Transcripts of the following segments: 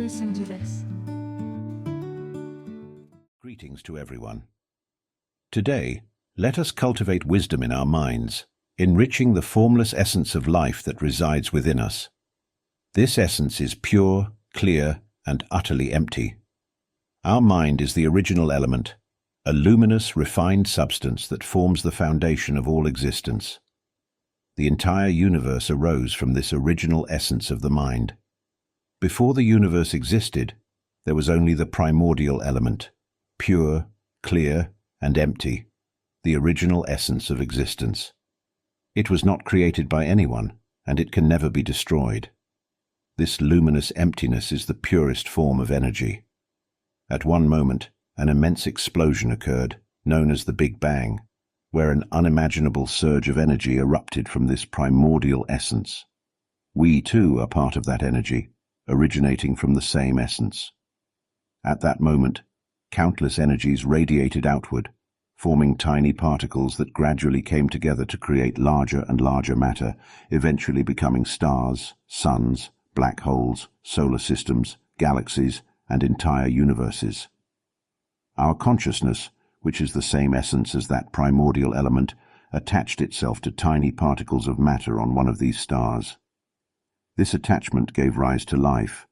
listen to this. Greetings to everyone. Today, let us cultivate wisdom in our minds, enriching the formless essence of life that resides within us. This essence is pure, clear, and utterly empty. Our mind is the original element, a luminous, refined substance that forms the foundation of all existence. The entire universe arose from this original essence of the mind. Before the universe existed, there was only the primordial element, pure, clear, and empty, the original essence of existence. It was not created by anyone, and it can never be destroyed. This luminous emptiness is the purest form of energy. At one moment, an immense explosion occurred, known as the Big Bang, where an unimaginable surge of energy erupted from this primordial essence. We, too, are part of that energy, originating from the same essence. At that moment, countless energies radiated outward, forming tiny particles that gradually came together to create larger and larger matter, eventually becoming stars, suns, black holes, solar systems, galaxies, and entire universes. Our consciousness, which is the same essence as that primordial element, attached itself to tiny particles of matter on one of these stars. This attachment gave rise to life,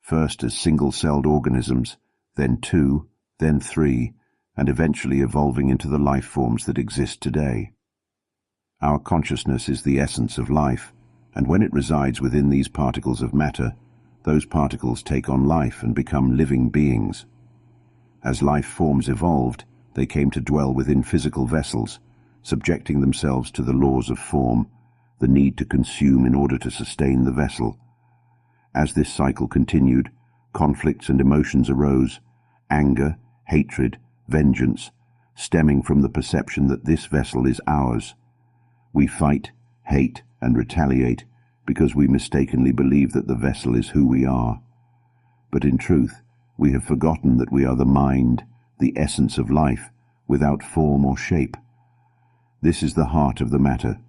first as single-celled organisms, then two, then three, and eventually evolving into the life forms that exist today. Our consciousness is the essence of life, and when it resides within these particles of matter, those particles take on life and become living beings. As life forms evolved, they came to dwell within physical vessels, subjecting themselves to the laws of form, the need to consume in order to sustain the vessel. As this cycle continued, conflicts and emotions arose, anger, hatred, vengeance, stemming from the perception that this vessel is ours. We fight, hate, and retaliate because we mistakenly believe that the vessel is who we are. But in truth, we have forgotten that we are the mind, the essence of life, without form or shape. This is the heart of the matter.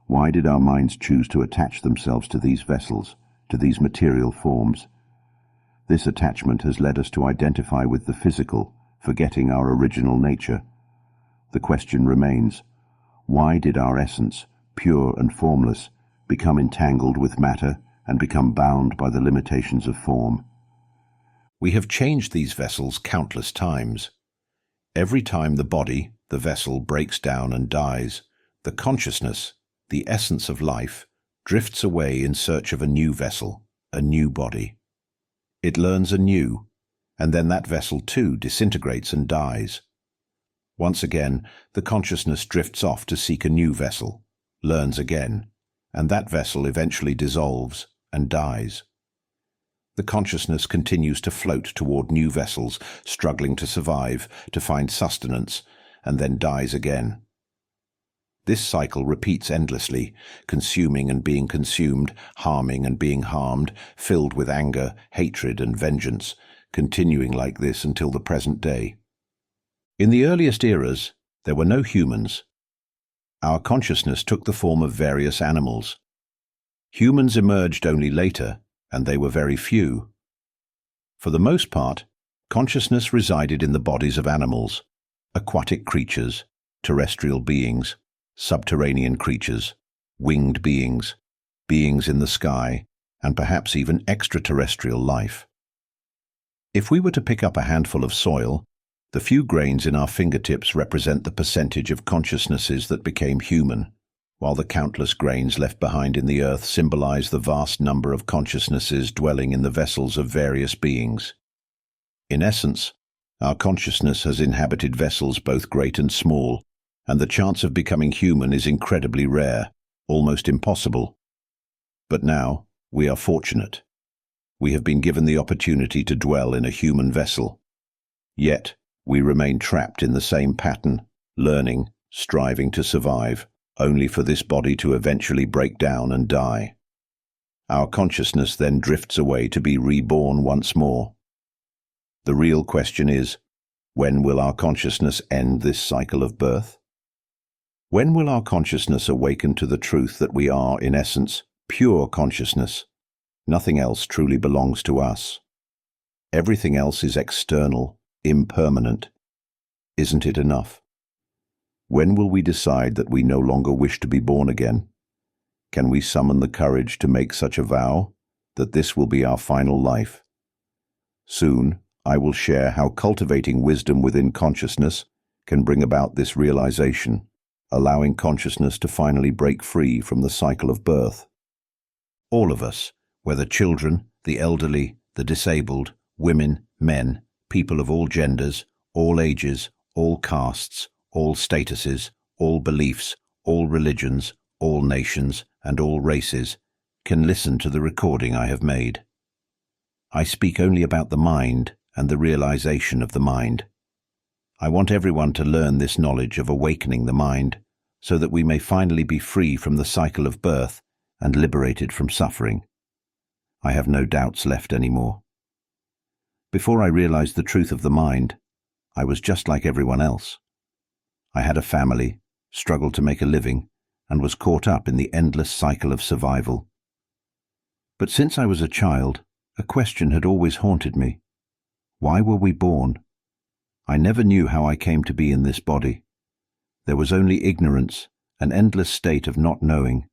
Why did our minds choose to attach themselves to these vessels, to these material forms? This attachment has led us to identify with the physical, forgetting our original nature. The question remains, why did our essence, pure and formless, become entangled with matter and become bound by the limitations of form? We have changed these vessels countless times. Every time the body, the vessel, breaks down and dies, the consciousness, the essence of life, drifts away in search of a new vessel, a new body. It learns anew, and then that vessel too disintegrates and dies. Once again, the consciousness drifts off to seek a new vessel, learns again, and that vessel eventually dissolves and dies. The consciousness continues to float toward new vessels, struggling to survive, to find sustenance, and then dies again. This cycle repeats endlessly, consuming and being consumed, harming and being harmed, filled with anger, hatred, and vengeance, continuing like this until the present day. In the earliest eras, there were no humans. Our consciousness took the form of various animals. Humans emerged only later, and they were very few. For the most part, consciousness resided in the bodies of animals, aquatic creatures, terrestrial beings, subterranean creatures, winged beings, beings in the sky, and perhaps even extraterrestrial life. If we were to pick up a handful of soil, the few grains in our fingertips represent the percentage of consciousnesses that became human, while the countless grains left behind in the earth symbolize the vast number of consciousnesses dwelling in the vessels of various beings. In essence, our consciousness has inhabited vessels both great and small, and the chance of becoming human is incredibly rare, almost impossible. But now, we are fortunate. We have been given the opportunity to dwell in a human vessel. Yet, we remain trapped in the same pattern, learning, striving to survive, only for this body to eventually break down and die. Our consciousness then drifts away to be reborn once more. The real question is, when will our consciousness end this cycle of birth? When will our consciousness awaken to the truth that we are, in essence, pure consciousness? Nothing else truly belongs to us. Everything else is external, impermanent. Isn't it enough? When will we decide that we no longer wish to be born again? Can we summon the courage to make such a vow, that this will be our final life? Soon, I will share how cultivating wisdom within consciousness can bring about this realization, allowing consciousness to finally break free from the cycle of birth. All of us, whether children, the elderly, the disabled, women, men, people of all genders, all ages, all castes, all statuses, all beliefs, all religions, all nations, and all races, can listen to the recording I have made. I speak only about the mind and the realization of the mind. I want everyone to learn this knowledge of awakening the mind, so that we may finally be free from the cycle of birth and liberated from suffering. I have no doubts left anymore. Before I realized the truth of the mind, I was just like everyone else. I had a family, struggled to make a living, and was caught up in the endless cycle of survival. But since I was a child, a question had always haunted me. Why were we born? I never knew how I came to be in this body. There was only ignorance, an endless state of not knowing.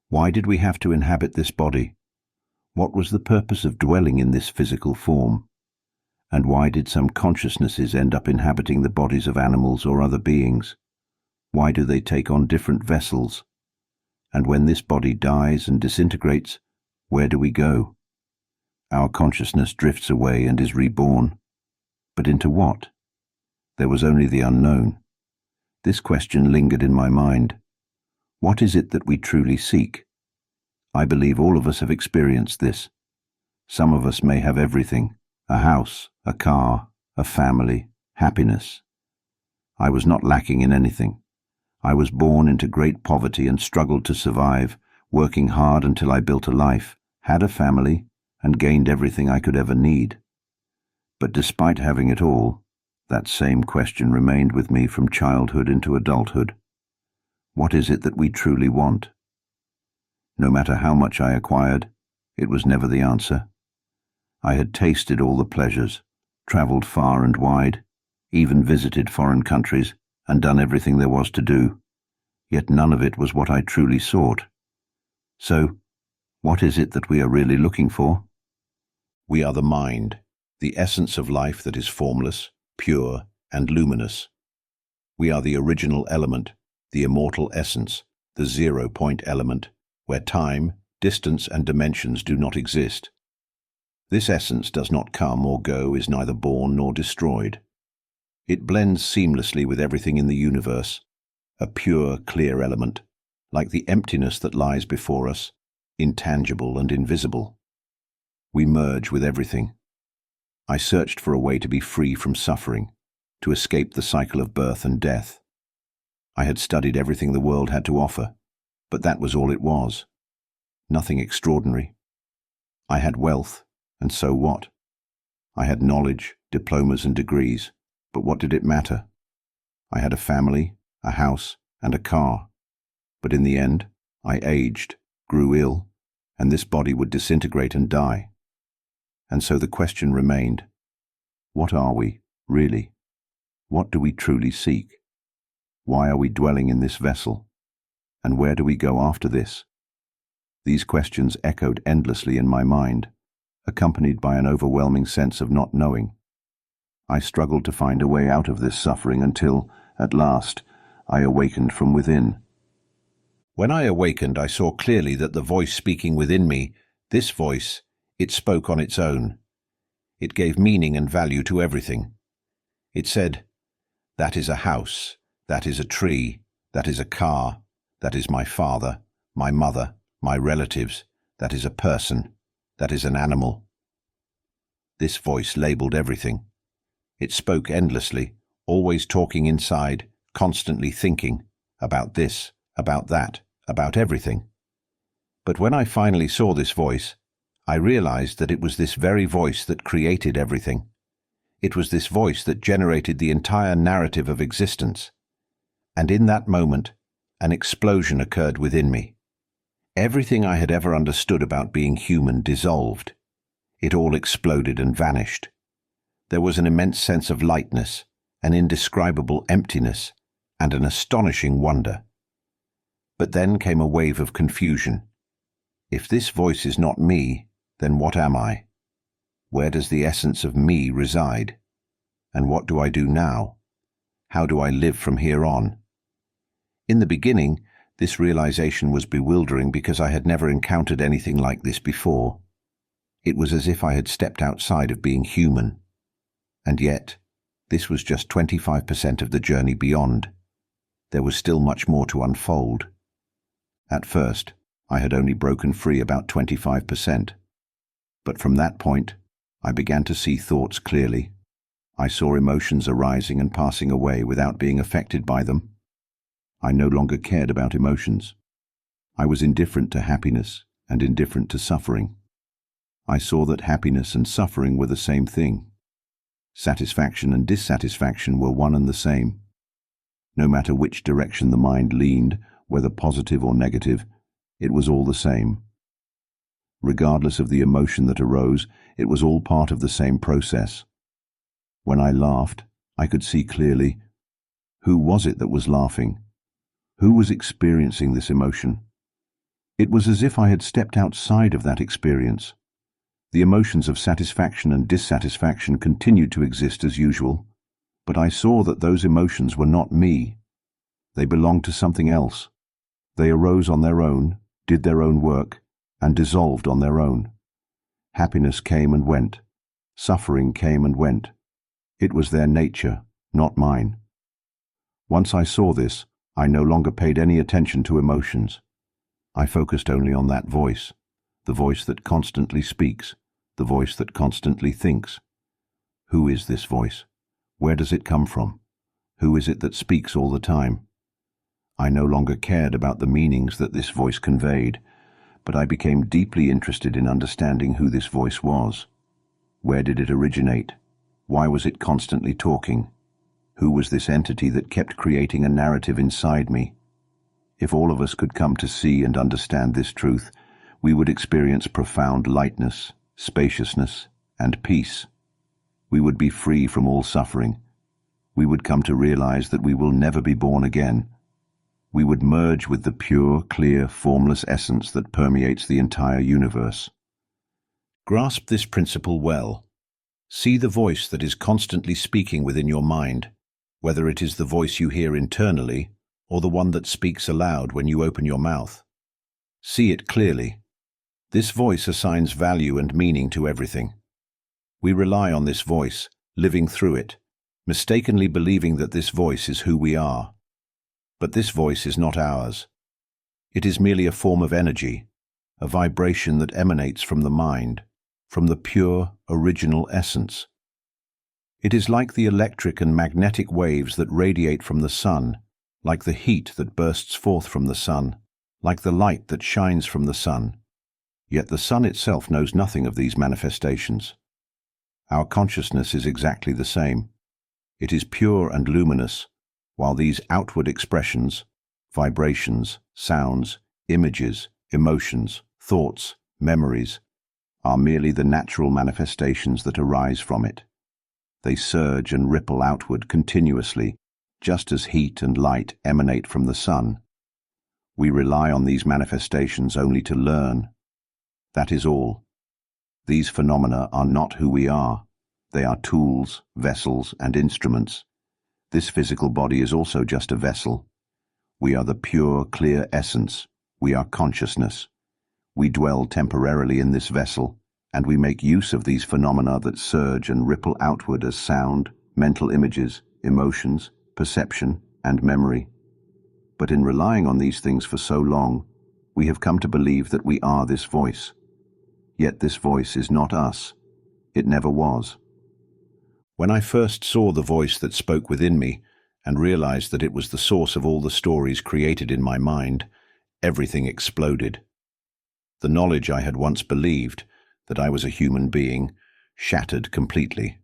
Why did we have to inhabit this body? What was the purpose of dwelling in this physical form? And why did some consciousnesses end up inhabiting the bodies of animals or other beings? Why do they take on different vessels? And when this body dies and disintegrates, where do we go? Our consciousness drifts away and is reborn. But into what? There was only the unknown. This question lingered in my mind. What is it that we truly seek? I believe all of us have experienced this. Some of us may have everything: a house, a car, a family, happiness. I was not lacking in anything. I was born into great poverty and struggled to survive, working hard until I built a life, had a family, and gained everything I could ever need. But despite having it all, that same question remained with me from childhood into adulthood. What is it that we truly want? No matter how much I acquired, it was never the answer. I had tasted all the pleasures, travelled far and wide, even visited foreign countries, and done everything there was to do, yet none of it was what I truly sought. So, what is it that we are really looking for? We are the mind, the essence of life that is formless, pure, and luminous. We are the original element, the immortal essence, the 0-point element, where time, distance, and dimensions do not exist. This essence does not come or go, is neither born nor destroyed. It blends seamlessly with everything in the universe, a pure, clear element, like the emptiness that lies before us, intangible and invisible. We merge with everything. I searched for a way to be free from suffering, to escape the cycle of birth and death. I had studied everything the world had to offer, but that was all it was. Nothing extraordinary. I had wealth, and so what? I had knowledge, diplomas and degrees, but what did it matter? I had a family, a house, and a car, but in the end, I aged, grew ill, and this body would disintegrate and die. And so the question remained, what are we, really? What do we truly seek? Why are we dwelling in this vessel? And where do we go after this? These questions echoed endlessly in my mind, accompanied by an overwhelming sense of not knowing. I struggled to find a way out of this suffering until, at last, I awakened from within. When I awakened, I saw clearly that the voice speaking within me, this voice, it spoke on its own. It gave meaning and value to everything. It said, "That is a house, that is a tree, that is a car, that is my father, my mother, my relatives, that is a person, that is an animal." This voice labeled everything. It spoke endlessly, always talking inside, constantly thinking about this, about that, about everything. But when I finally saw this voice, I realized that it was this very voice that created everything. It was this voice that generated the entire narrative of existence. And in that moment, an explosion occurred within me. Everything I had ever understood about being human dissolved. It all exploded and vanished. There was an immense sense of lightness, an indescribable emptiness, and an astonishing wonder. But then came a wave of confusion. If this voice is not me, then what am I? Where does the essence of me reside? And what do I do now? How do I live from here on? In the beginning, this realization was bewildering because I had never encountered anything like this before. It was as if I had stepped outside of being human. And yet, this was just 25% of the journey beyond. There was still much more to unfold. At first, I had only broken free about 25%. But from that point, I began to see thoughts clearly. I saw emotions arising and passing away without being affected by them. I no longer cared about emotions. I was indifferent to happiness and indifferent to suffering. I saw that happiness and suffering were the same thing. Satisfaction and dissatisfaction were one and the same. No matter which direction the mind leaned, whether positive or negative, it was all the same. Regardless of the emotion that arose, it was all part of the same process. When I laughed, I could see clearly. Who was it that was laughing? Who was experiencing this emotion? It was as if I had stepped outside of that experience. The emotions of satisfaction and dissatisfaction continued to exist as usual, but I saw that those emotions were not me. They belonged to something else. They arose on their own, did their own work, and dissolved on their own. Happiness came and went. Suffering came and went. It was their nature, not mine. Once I saw this, I no longer paid any attention to emotions. I focused only on that voice, the voice that constantly speaks, the voice that constantly thinks. Who is this voice? Where does it come from? Who is it that speaks all the time? I no longer cared about the meanings that this voice conveyed, but I became deeply interested in understanding who this voice was. Where did it originate? Why was it constantly talking? Who was this entity that kept creating a narrative inside me? If all of us could come to see and understand this truth, we would experience profound lightness, spaciousness, and peace. We would be free from all suffering. We would come to realize that we will never be born again. We would merge with the pure, clear, formless essence that permeates the entire universe. Grasp this principle well. See the voice that is constantly speaking within your mind, whether it is the voice you hear internally or the one that speaks aloud when you open your mouth. See it clearly. This voice assigns value and meaning to everything. We rely on this voice, living through it, mistakenly believing that this voice is who we are. But this voice is not ours. It is merely a form of energy, a vibration that emanates from the mind, from the pure, original essence. It is like the electric and magnetic waves that radiate from the sun, like the heat that bursts forth from the sun, like the light that shines from the sun. Yet the sun itself knows nothing of these manifestations. Our consciousness is exactly the same. It is pure and luminous, while these outward expressions, vibrations, sounds, images, emotions, thoughts, memories, are merely the natural manifestations that arise from it. They surge and ripple outward continuously, just as heat and light emanate from the sun. We rely on these manifestations only to learn. That is all. These phenomena are not who we are. They are tools, vessels, and instruments. This physical body is also just a vessel. We are the pure, clear essence. We are consciousness. We dwell temporarily in this vessel, and we make use of these phenomena that surge and ripple outward as sound, mental images, emotions, perception, and memory. But in relying on these things for so long, we have come to believe that we are this voice. Yet this voice is not us. It never was. When I first saw the voice that spoke within me and realized that it was the source of all the stories created in my mind, everything exploded. The knowledge I had once believed, that I was a human being, shattered completely.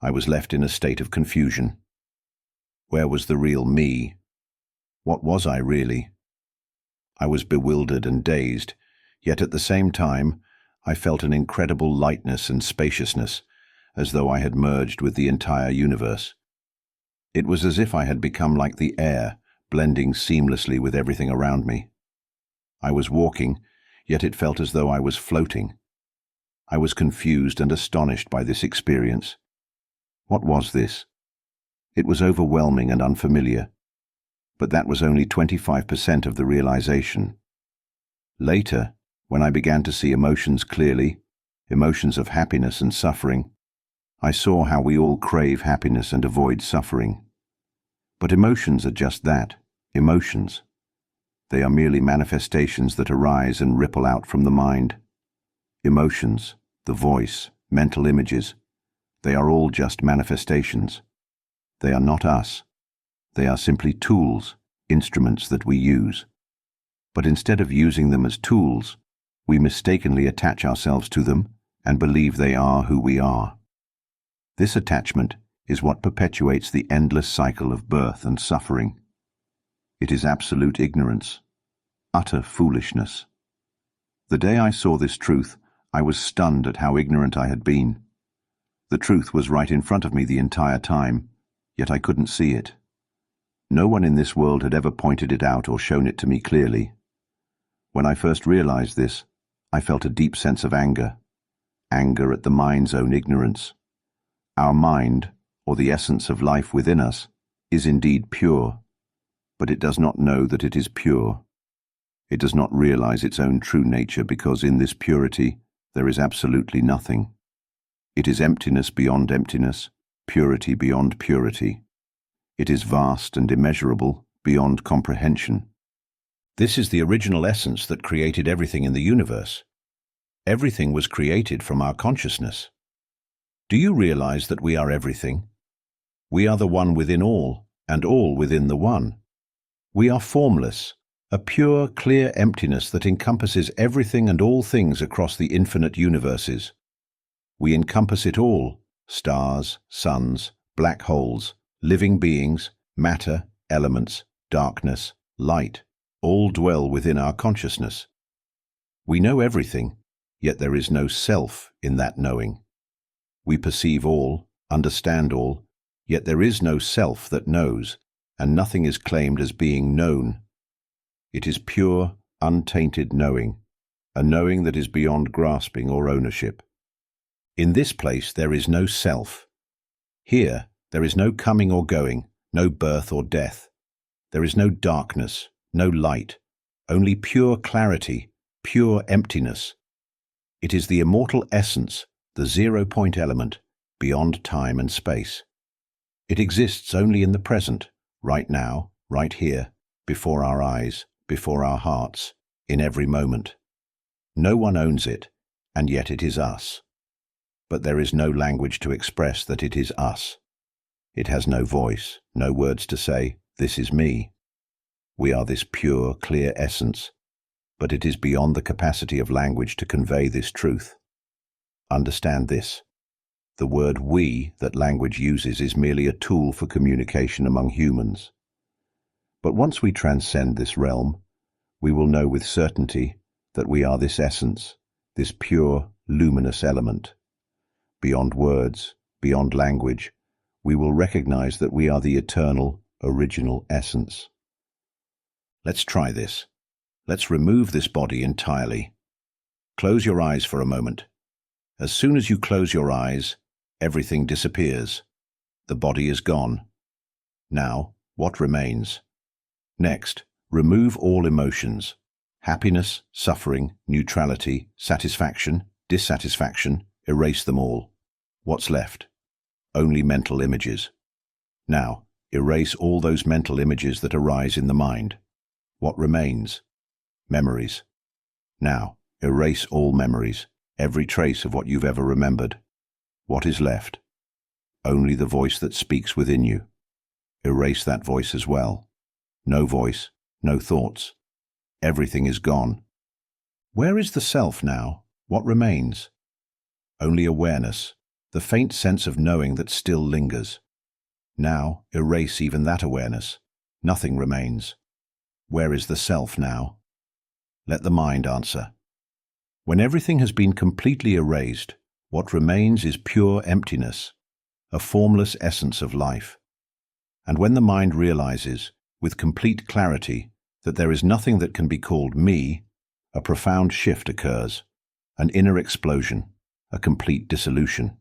I was left in a state of confusion. Where was the real me? What was I really? I was bewildered and dazed, yet at the same time, I felt an incredible lightness and spaciousness, as though I had merged with the entire universe. It was as if I had become like the air, blending seamlessly with everything around me. I was walking, yet it felt as though I was floating. I was confused and astonished by this experience. What was this? It was overwhelming and unfamiliar, but that was only 25% of the realization. Later, when I began to see emotions clearly, emotions of happiness and suffering, I saw how we all crave happiness and avoid suffering. But emotions are just that, emotions. They are merely manifestations that arise and ripple out from the mind. Emotions, the voice, mental images, they are all just manifestations. They are not us. They are simply tools, instruments that we use. But instead of using them as tools, we mistakenly attach ourselves to them and believe they are who we are. This attachment is what perpetuates the endless cycle of birth and suffering. It is absolute ignorance, utter foolishness. The day I saw this truth, I was stunned at how ignorant I had been. The truth was right in front of me the entire time, yet I couldn't see it. No one in this world had ever pointed it out or shown it to me clearly. When I first realized this, I felt a deep sense of anger at the mind's own ignorance. Our mind, or the essence of life within us, is indeed pure, but it does not know that it is pure. It does not realize its own true nature because in this purity there is absolutely nothing. It is emptiness beyond emptiness, purity beyond purity. It is vast and immeasurable beyond comprehension. This is the original essence that created everything in the universe. Everything was created from our consciousness. Do you realize that we are everything? We are the one within all, and all within the one. We are formless, a pure, clear emptiness that encompasses everything and all things across the infinite universes. We encompass it all: stars, suns, black holes, living beings, matter, elements, darkness, light, all dwell within our consciousness. We know everything, yet there is no self in that knowing. We perceive all, understand all, yet there is no self that knows, and nothing is claimed as being known. It is pure, untainted knowing, a knowing that is beyond grasping or ownership. In this place there is no self. Here there is no coming or going, no birth or death. There is no darkness, no light, only pure clarity, pure emptiness. It is the immortal essence, the 0-point element, beyond time and space. It exists only in the present, right now, right here, before our eyes, before our hearts, in every moment. No one owns it, and yet it is us. But there is no language to express that it is us. It has no voice, no words to say, "This is me." We are this pure, clear essence, but it is beyond the capacity of language to convey this truth. Understand this. The word "we" that language uses is merely a tool for communication among humans. But once we transcend this realm, we will know with certainty that we are this essence, this pure, luminous element. Beyond words, beyond language, we will recognize that we are the eternal, original essence. Let's try this. Let's remove this body entirely. Close your eyes for a moment. As soon as you close your eyes, everything disappears. The body is gone. Now, what remains? Next, remove all emotions: happiness, suffering, neutrality, satisfaction, dissatisfaction. Erase them all. What's left? Only mental images. Now, erase all those mental images that arise in the mind. What remains? Memories. Now, erase all memories, every trace of what you've ever remembered. What is left? Only the voice that speaks within you. Erase that voice as well. No voice, no thoughts. Everything is gone. Where is the self now? What remains? Only awareness, the faint sense of knowing that still lingers. Now, erase even that awareness. Nothing remains. Where is the self now? Let the mind answer. When everything has been completely erased, what remains is pure emptiness, a formless essence of life. And when the mind realizes, with complete clarity, that there is nothing that can be called me, a profound shift occurs, an inner explosion, a complete dissolution.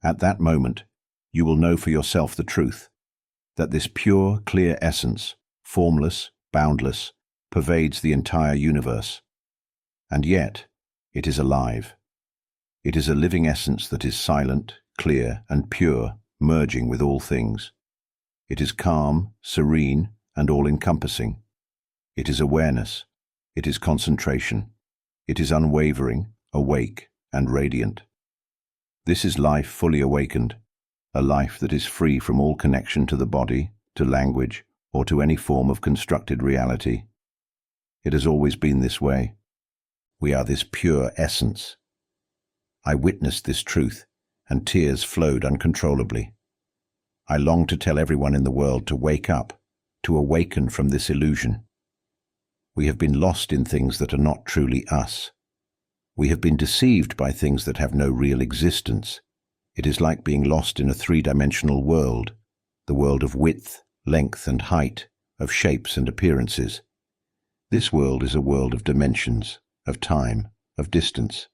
At that moment, you will know for yourself the truth, that this pure, clear essence, formless, boundless, pervades the entire universe. And yet, it is alive. It is a living essence that is silent, clear, and pure, merging with all things. It is calm, serene, and all-encompassing. It is awareness. It is concentration. It is unwavering, awake, and radiant. This is life fully awakened, a life that is free from all connection to the body, to language, or to any form of constructed reality. It has always been this way. We are this pure essence. I witnessed this truth, and tears flowed uncontrollably. I longed to tell everyone in the world to wake up, to awaken from this illusion. We have been lost in things that are not truly us. We have been deceived by things that have no real existence. It is like being lost in a three-dimensional world, the world of width, length, and height, of shapes and appearances. This world is a world of dimensions, of time, of distance.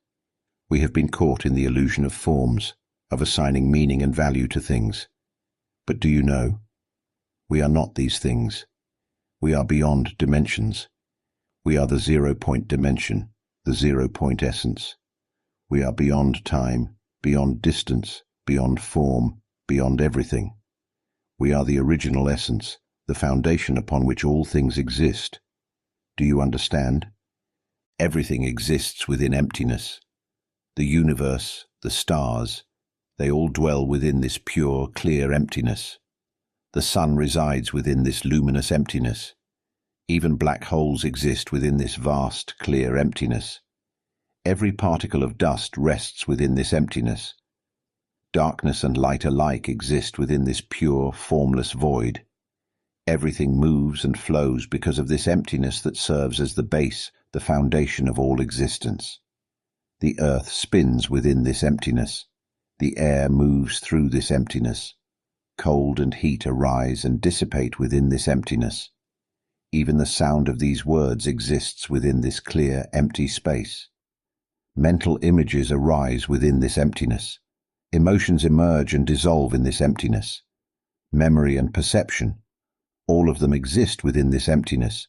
We have been caught in the illusion of forms, of assigning meaning and value to things. But do you know? We are not these things. We are beyond dimensions. We are the 0-point dimension, the 0-point essence. We are beyond time, beyond distance, beyond form, beyond everything. We are the original essence, the foundation upon which all things exist. Do you understand? Everything exists within emptiness. The universe, the stars, they all dwell within this pure, clear emptiness. The sun resides within this luminous emptiness. Even black holes exist within this vast, clear emptiness. Every particle of dust rests within this emptiness. Darkness and light alike exist within this pure, formless void. Everything moves and flows because of this emptiness that serves as the base, the foundation of all existence. The earth spins within this emptiness. The air moves through this emptiness. Cold and heat arise and dissipate within this emptiness. Even the sound of these words exists within this clear, empty space. Mental images arise within this emptiness. Emotions emerge and dissolve in this emptiness. Memory and perception, all of them exist within this emptiness,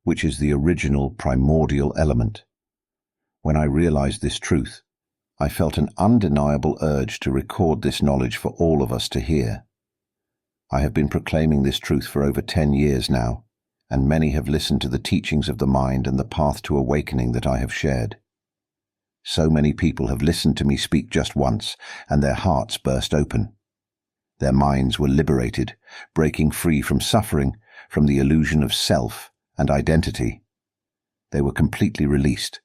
which is the original primordial element. When I realized this truth, I felt an undeniable urge to record this knowledge for all of us to hear. I have been proclaiming this truth for over 10 years now, and many have listened to the teachings of the mind and the path to awakening that I have shared. So many people have listened to me speak just once, and their hearts burst open. Their minds were liberated, breaking free from suffering, from the illusion of self and identity. They were completely released,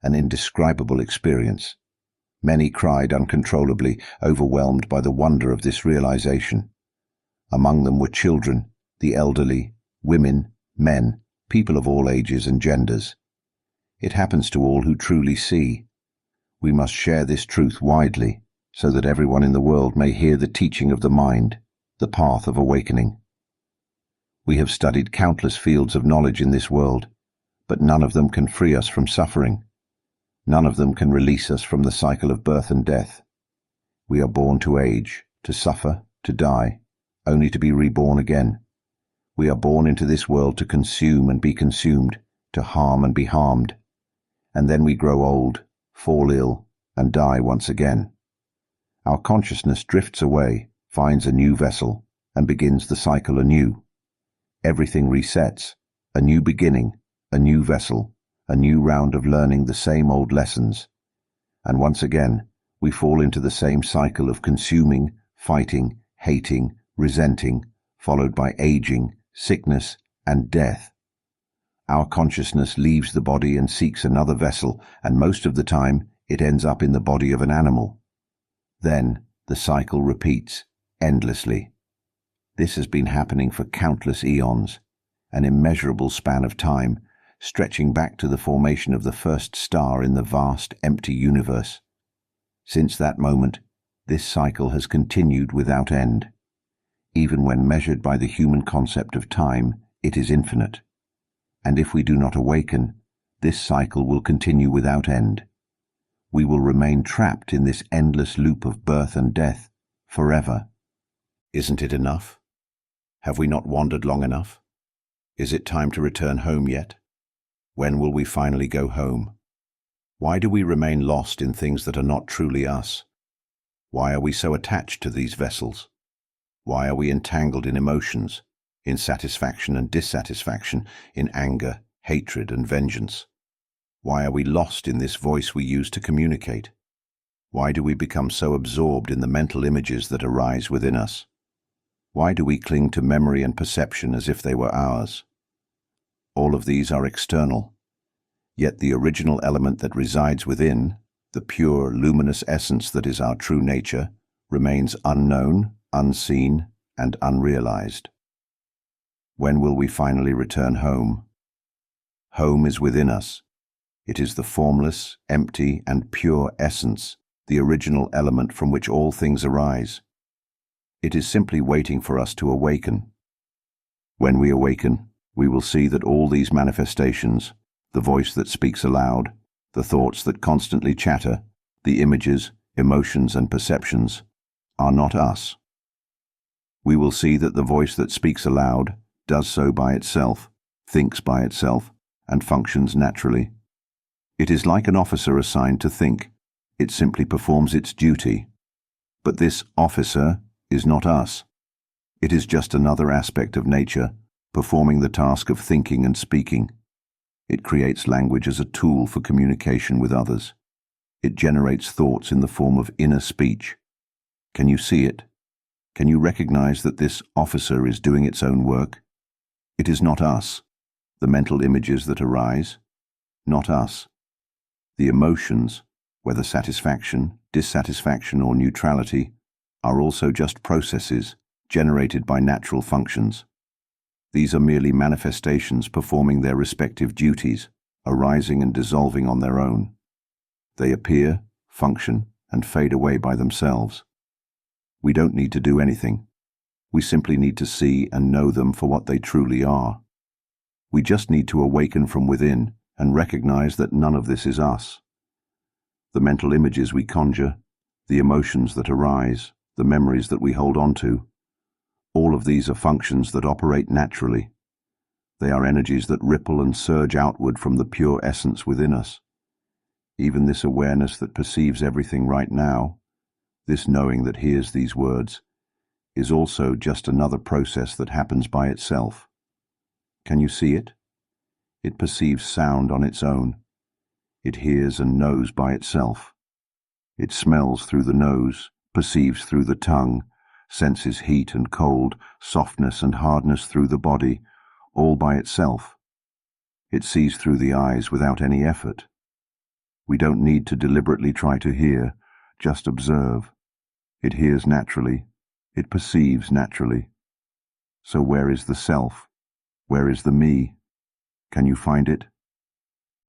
an indescribable experience. Many cried uncontrollably, overwhelmed by the wonder of this realization. Among them were children, the elderly, women, men, people of all ages and genders. It happens to all who truly see. We must share this truth widely, so that everyone in the world may hear the teaching of the mind, the path of awakening. We have studied countless fields of knowledge in this world, but none of them can free us from suffering. None of them can release us from the cycle of birth and death. We are born to age, to suffer, to die, only to be reborn again. We are born into this world to consume and be consumed, to harm and be harmed. And then we grow old, fall ill, and die once again. Our consciousness drifts away, finds a new vessel, and begins the cycle anew. Everything resets, a new beginning, a new vessel, a new round of learning the same old lessons. And once again, we fall into the same cycle of consuming, fighting, hating, resenting, followed by aging, sickness, and death. Our consciousness leaves the body and seeks another vessel, and most of the time it ends up in the body of an animal. Then the cycle repeats, endlessly. This has been happening for countless eons, an immeasurable span of time, stretching back to the formation of the first star in the vast, empty universe. Since that moment, this cycle has continued without end. Even when measured by the human concept of time, it is infinite. And if we do not awaken, this cycle will continue without end. We will remain trapped in this endless loop of birth and death forever. Isn't it enough? Have we not wandered long enough? Is it time to return home yet? When will we finally go home? Why do we remain lost in things that are not truly us? Why are we so attached to these vessels? Why are we entangled in emotions, in satisfaction and dissatisfaction, in anger, hatred and vengeance? Why are we lost in this voice we use to communicate? Why do we become so absorbed in the mental images that arise within us? Why do we cling to memory and perception as if they were ours? All of these are external, yet the original element that resides within, the pure, luminous essence that is our true nature, remains unknown, unseen, and unrealized. When will we finally return home? Home is within us. It is the formless, empty, and pure essence, the original element from which all things arise. It is simply waiting for us to awaken. When we awaken, we will see that all these manifestations, the voice that speaks aloud, the thoughts that constantly chatter, the images, emotions, and perceptions, are not us. We will see that the voice that speaks aloud does so by itself, thinks by itself, and functions naturally. It is like an officer assigned to think. It simply performs its duty. But this officer is not us. It is just another aspect of nature, performing the task of thinking and speaking. It creates language as a tool for communication with others. It generates thoughts in the form of inner speech. Can you see it? Can you recognize that this officer is doing its own work? It is not us. The mental images that arise, not us. The emotions, whether satisfaction, dissatisfaction, or neutrality, are also just processes generated by natural functions. These are merely manifestations performing their respective duties, arising and dissolving on their own. They appear, function, and fade away by themselves. We don't need to do anything. We simply need to see and know them for what they truly are. We just need to awaken from within and recognize that none of this is us. The mental images we conjure, the emotions that arise, the memories that we hold on to, all of these are functions that operate naturally. They are energies that ripple and surge outward from the pure essence within us. Even this awareness that perceives everything right now, this knowing that hears these words, is also just another process that happens by itself. Can you see it? It perceives sound on its own. It hears and knows by itself. It smells through the nose, perceives through the tongue, senses heat and cold, softness and hardness through the body, all by itself. It sees through the eyes without any effort. We don't need to deliberately try to hear, just observe. It hears naturally. It perceives naturally. So where is the self? Where is the me? Can you find it?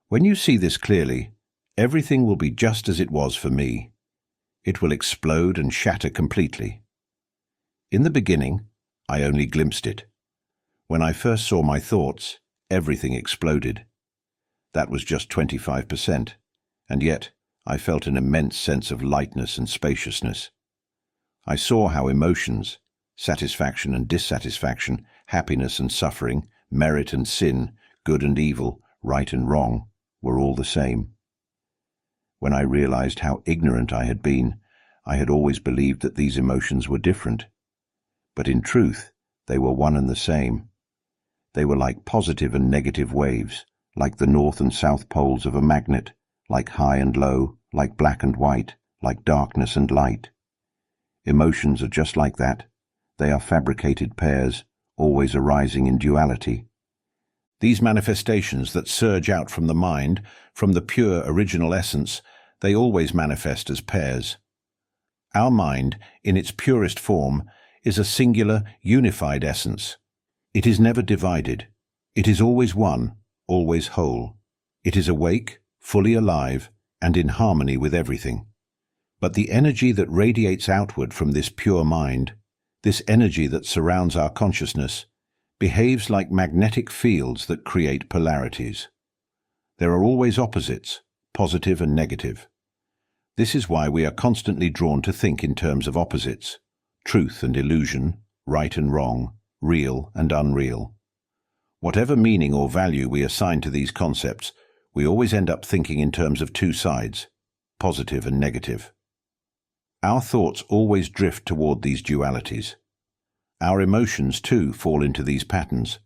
When you see this clearly, everything will be just as it was for me. It will explode and shatter completely. In the beginning, I only glimpsed it. When I first saw my thoughts, everything exploded. That was just 25%, and yet I felt an immense sense of lightness and spaciousness. I saw how emotions, satisfaction and dissatisfaction, happiness and suffering, merit and sin, good and evil, right and wrong, were all the same. When I realized how ignorant I had been, I had always believed that these emotions were different. But in truth, they were one and the same. They were like positive and negative waves, like the north and south poles of a magnet, like high and low, like black and white, like darkness and light. Emotions are just like that. They are fabricated pairs, always arising in duality. These manifestations that surge out from the mind, from the pure original essence, they always manifest as pairs. Our mind, in its purest form, is a singular, unified essence. It is never divided. It is always one, always whole. It is awake, fully alive, and in harmony with everything. But the energy that radiates outward from this pure mind, this energy that surrounds our consciousness, behaves like magnetic fields that create polarities. There are always opposites, positive and negative. This is why we are constantly drawn to think in terms of opposites, truth and illusion, right and wrong, real and unreal. Whatever meaning or value we assign to these concepts, we always end up thinking in terms of two sides, positive and negative. Our thoughts always drift toward these dualities. Our emotions, too, fall into these patterns.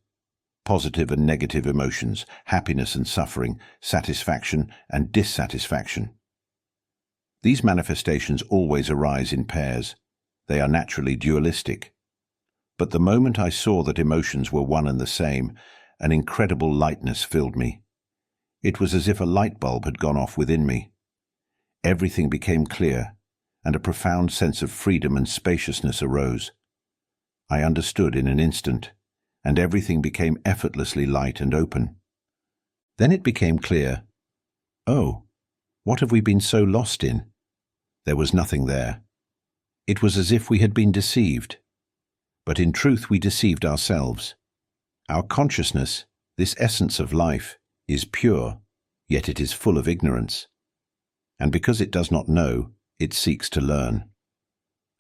Positive and negative emotions, happiness and suffering, satisfaction and dissatisfaction. These manifestations always arise in pairs. They are naturally dualistic. But the moment I saw that emotions were one and the same, an incredible lightness filled me. It was as if a light bulb had gone off within me. Everything became clear, and a profound sense of freedom and spaciousness arose. I understood in an instant, and everything became effortlessly light and open. Then it became clear, oh, what have we been so lost in? There was nothing there. It was as if we had been deceived. But in truth we deceived ourselves. Our consciousness, this essence of life, is pure, yet it is full of ignorance. And because it does not know, it seeks to learn.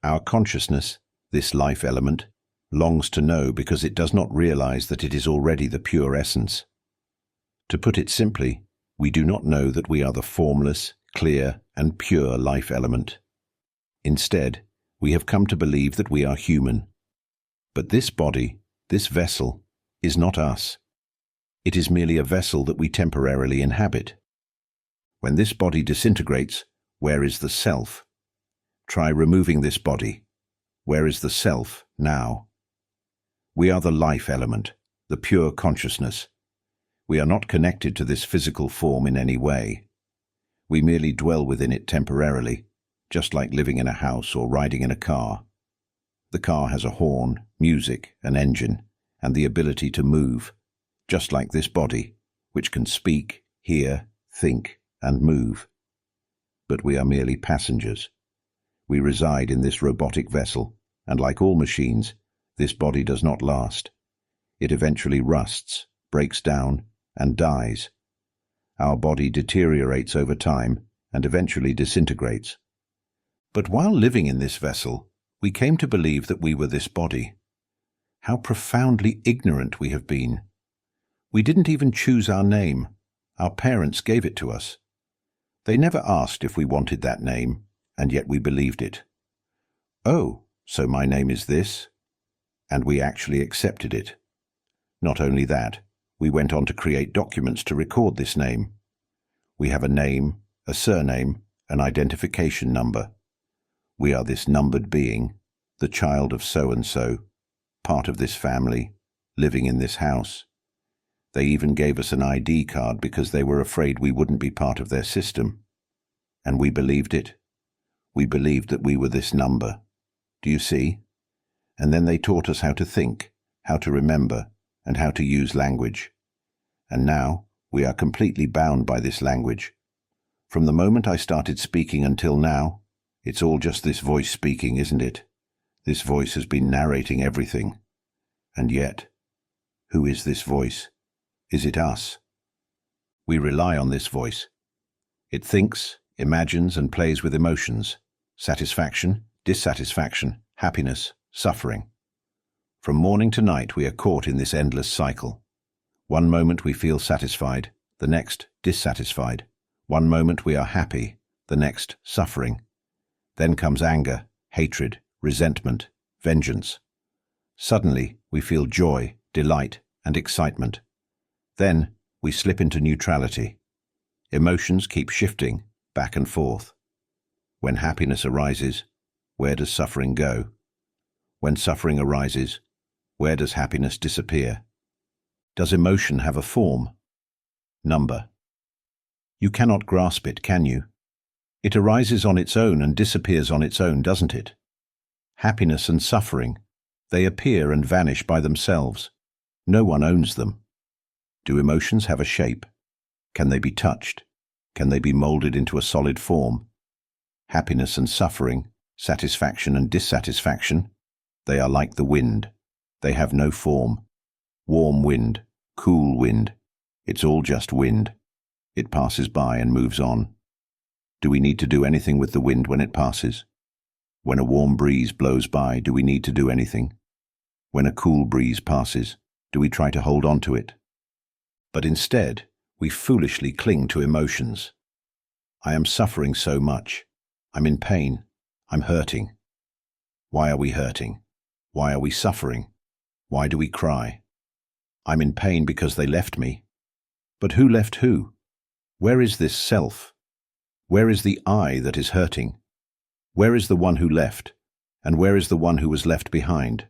Our consciousness, this life element, longs to know because it does not realize that it is already the pure essence. To put it simply, we do not know that we are the formless, clear, and pure life element. Instead, we have come to believe that we are human. But this body, this vessel, is not us. It is merely a vessel that we temporarily inhabit. When this body disintegrates, where is the self? Try removing this body. Where is the self now? We are the life element, the pure consciousness. We are not connected to this physical form in any way. We merely dwell within it temporarily, just like living in a house or riding in a car. The car has a horn, music, an engine, and the ability to move, just like this body, which can speak, hear, think, and move. But we are merely passengers. We reside in this robotic vessel, and like all machines, this body does not last. It eventually rusts, breaks down, and dies. Our body deteriorates over time and eventually disintegrates. But while living in this vessel, we came to believe that we were this body. How profoundly ignorant we have been. We didn't even choose our name. Our parents gave it to us. They never asked if we wanted that name, and yet we believed it. Oh, so my name is this? And we actually accepted it. Not only that, we went on to create documents to record this name. We have a name, a surname, an identification number. We are this numbered being, the child of so-and-so, part of this family, living in this house. They even gave us an ID card because they were afraid we wouldn't be part of their system. And we believed it. We believed that we were this number. Do you see? And then they taught us how to think, how to remember, and how to use language. And now we are completely bound by this language. From the moment I started speaking until now, it's all just this voice speaking, isn't it? This voice has been narrating everything. And yet, who is this voice? Is it us? We rely on this voice. It thinks, imagines, and plays with emotions, satisfaction, dissatisfaction, happiness, suffering. From morning to night we are caught in this endless cycle. One moment we feel satisfied, the next dissatisfied. One moment we are happy, the next suffering. Then comes anger, hatred, resentment, vengeance. Suddenly we feel joy, delight, and excitement. Then we slip into neutrality. Emotions keep shifting back and forth. When happiness arises, where does suffering go? When suffering arises, where does happiness disappear? Does emotion have a form? Number. You cannot grasp it, can you? It arises on its own and disappears on its own, doesn't it? Happiness and suffering, they appear and vanish by themselves. No one owns them. Do emotions have a shape? Can they be touched? Can they be molded into a solid form? Happiness and suffering, satisfaction and dissatisfaction, they are like the wind. They have no form. Warm wind, cool wind, it's all just wind. It passes by and moves on. Do we need to do anything with the wind when it passes? When a warm breeze blows by, do we need to do anything? When a cool breeze passes, do we try to hold on to it? But instead, we foolishly cling to emotions. I am suffering so much. I'm in pain. I'm hurting. Why are we hurting? Why are we suffering? Why do we cry? I'm in pain because they left me. But who left who? Where is this self? Where is the I that is hurting? Where is the one who left? And where is the one who was left behind?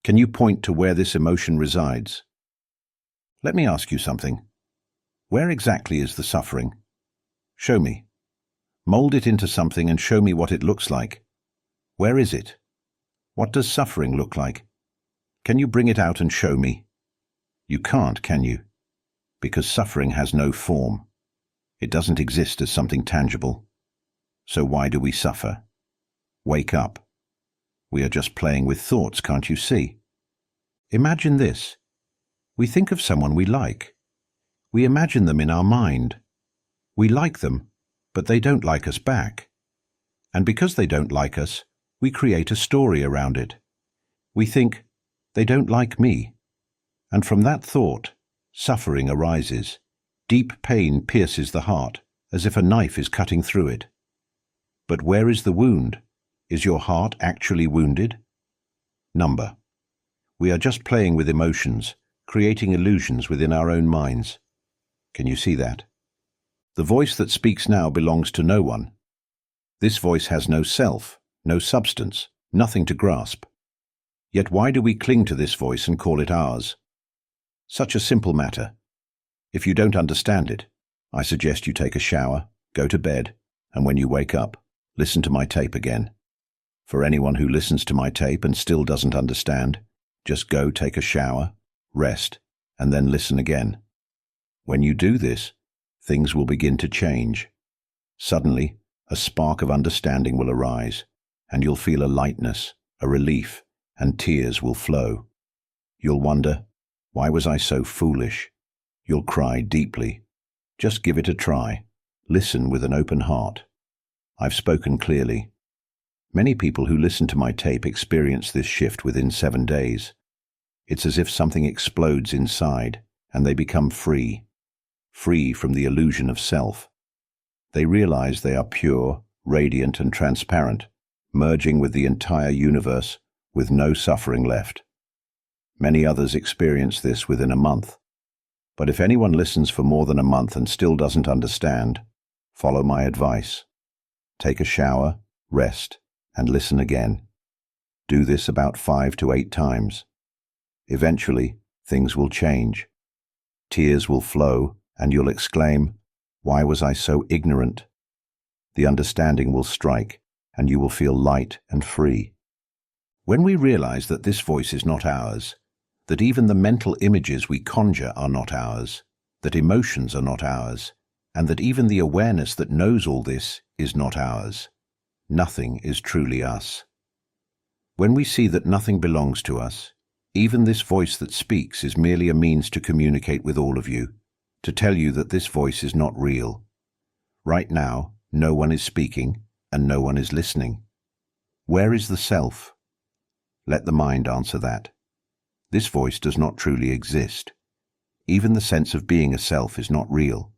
Can you point to where this emotion resides? Let me ask you something. Where exactly is the suffering? Show me. Mold it into something and show me what it looks like. Where is it? What does suffering look like? Can you bring it out and show me? You can't, can you? Because suffering has no form. It doesn't exist as something tangible. So why do we suffer? Wake up. We are just playing with thoughts, can't you see? Imagine this. We think of someone we like. We imagine them in our mind. We like them, but they don't like us back. And because they don't like us, we create a story around it. We think, they don't like me. And from that thought, suffering arises. Deep pain pierces the heart, as if a knife is cutting through it. But where is the wound? Is your heart actually wounded? Number. We are just playing with emotions, creating illusions within our own minds. Can you see that? The voice that speaks now belongs to no one. This voice has no self, no substance, nothing to grasp. Yet why do we cling to this voice and call it ours? Such a simple matter. If you don't understand it, I suggest you take a shower, go to bed, and when you wake up, listen to my tape again. For anyone who listens to my tape and still doesn't understand, just go take a shower, rest, and then listen again. When you do this, things will begin to change. Suddenly, a spark of understanding will arise, and you'll feel a lightness, a relief, and tears will flow. You'll wonder, why was I so foolish? You'll cry deeply. Just give it a try. Listen with an open heart. I've spoken clearly. Many people who listen to my tape experience this shift within 7 days. It's as if something explodes inside, and they become free. Free from the illusion of self. They realize they are pure, radiant, and transparent, merging with the entire universe, with no suffering left. Many others experience this within a month. But if anyone listens for more than a month and still doesn't understand, follow my advice. Take a shower, rest, and listen again. Do this about 5 to 8 times. Eventually, things will change. Tears will flow, and you'll exclaim, "Why was I so ignorant?" The understanding will strike, and you will feel light and free. When we realize that this voice is not ours, that even the mental images we conjure are not ours, that emotions are not ours, and that even the awareness that knows all this is not ours, nothing is truly us. When we see that nothing belongs to us, even this voice that speaks is merely a means to communicate with all of you, to tell you that this voice is not real. Right now, no one is speaking, and no one is listening. Where is the self? Let the mind answer that. This voice does not truly exist. Even the sense of being a self is not real.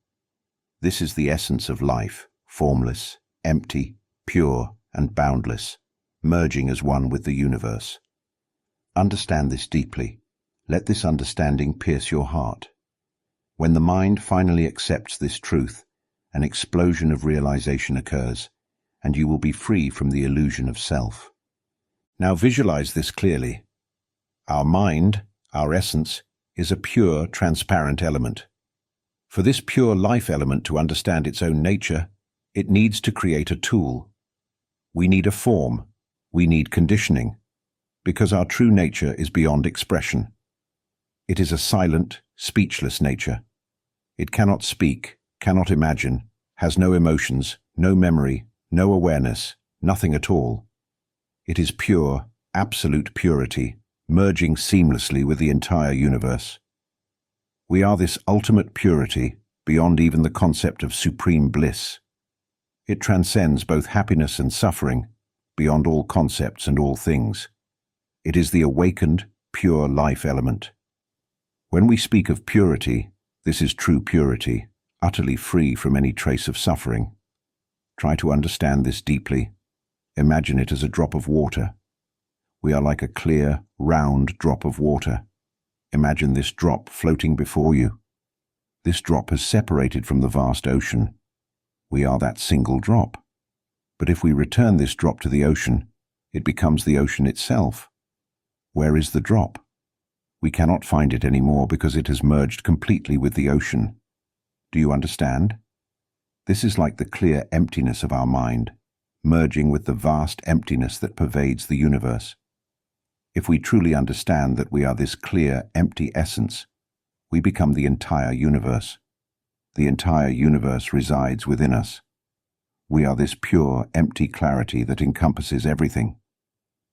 This is the essence of life, formless, empty, pure, and boundless, merging as one with the universe. Understand this deeply. Let this understanding pierce your heart. When the mind finally accepts this truth, an explosion of realization occurs, and you will be free from the illusion of self. Now visualize this clearly. Our mind, our essence, is a pure, transparent element. For this pure life element to understand its own nature, it needs to create a tool. We need a form. We need conditioning, because our true nature is beyond expression. It is a silent, speechless nature. It cannot speak, cannot imagine, has no emotions, no memory, no awareness, nothing at all. It is pure, absolute purity, merging seamlessly with the entire universe. We are this ultimate purity, beyond even the concept of supreme bliss. It transcends both happiness and suffering, beyond all concepts and all things. It is the awakened, pure life element. When we speak of purity, this is true purity, utterly free from any trace of suffering. Try to understand this deeply. Imagine it as a drop of water. We are like a clear, round drop of water. Imagine this drop floating before you. This drop has separated from the vast ocean. We are that single drop. But if we return this drop to the ocean, it becomes the ocean itself. Where is the drop? We cannot find it anymore because it has merged completely with the ocean. Do you understand? This is like the clear emptiness of our mind, merging with the vast emptiness that pervades the universe. If we truly understand that we are this clear, empty essence, we become the entire universe. The entire universe resides within us. We are this pure, empty clarity that encompasses everything.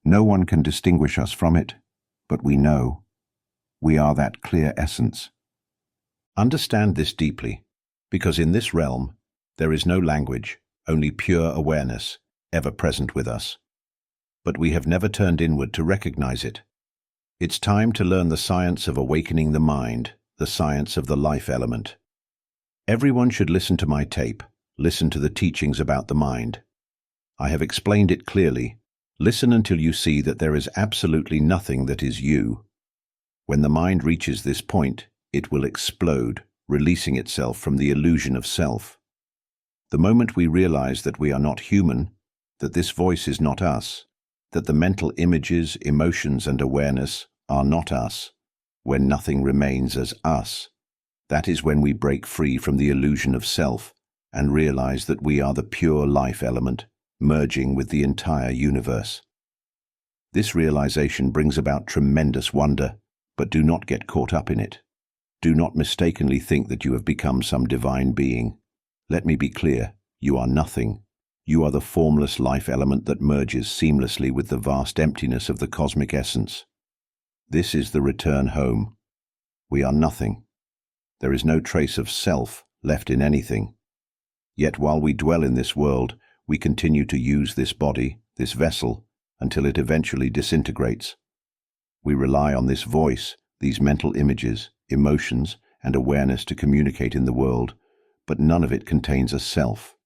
No one can distinguish us from it, but we know. We are that clear essence. Understand this deeply, because in this realm, there is no language, only pure awareness, ever present with us. But we have never turned inward to recognize it. It's time to learn the science of awakening the mind, the science of the life element. Everyone should listen to my tape, listen to the teachings about the mind. I have explained it clearly. Listen until you see that there is absolutely nothing that is you. When the mind reaches this point, it will explode, releasing itself from the illusion of self. The moment we realize that we are not human, that this voice is not us, that the mental images, emotions, and awareness are not us, when nothing remains as us, that is when we break free from the illusion of self and realize that we are the pure life element, merging with the entire universe. This realization brings about tremendous wonder, but do not get caught up in it. Do not mistakenly think that you have become some divine being. Let me be clear, you are nothing. You are the formless life element that merges seamlessly with the vast emptiness of the cosmic essence. This is the return home. We are nothing. There is no trace of self left in anything. Yet while we dwell in this world, we continue to use this body, this vessel, until it eventually disintegrates. We rely on this voice, these mental images, emotions, and awareness to communicate in the world, but none of it contains a self.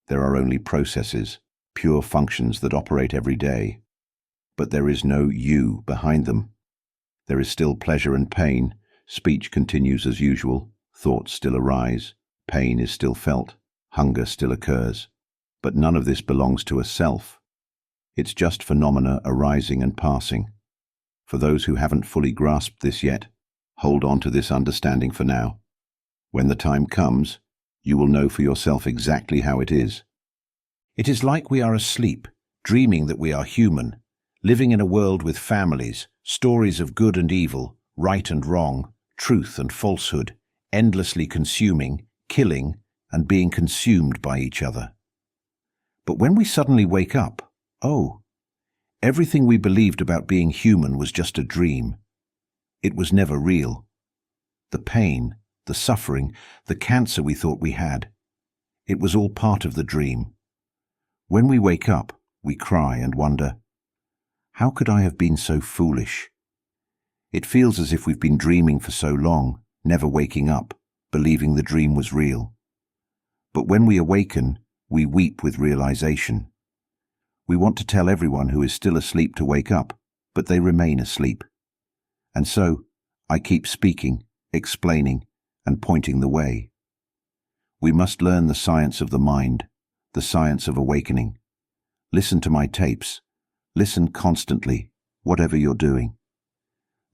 There are only processes, pure functions that operate every day. But there is no you behind them. There is still pleasure and pain, speech continues as usual, thoughts still arise, pain is still felt, hunger still occurs. But none of this belongs to a self. It's just phenomena arising and passing. For those who haven't fully grasped this yet, hold on to this understanding for now. When the time comes, you will know for yourself exactly how it is. It is like we are asleep, dreaming that we are human, living in a world with families, stories of good and evil, right and wrong, truth and falsehood, endlessly consuming, killing, and being consumed by each other. But when we suddenly wake up, oh, everything we believed about being human was just a dream. It was never real. The pain, the suffering, the cancer we thought we had, it was all part of the dream. When we wake up, we cry and wonder, how could I have been so foolish? It feels as if we've been dreaming for so long, never waking up, believing the dream was real. But when we awaken, we weep with realization. We want to tell everyone who is still asleep to wake up, but they remain asleep. And so, I keep speaking, explaining, and pointing the way. We must learn the science of the mind, the science of awakening. Listen to my tapes. Listen constantly, whatever you're doing.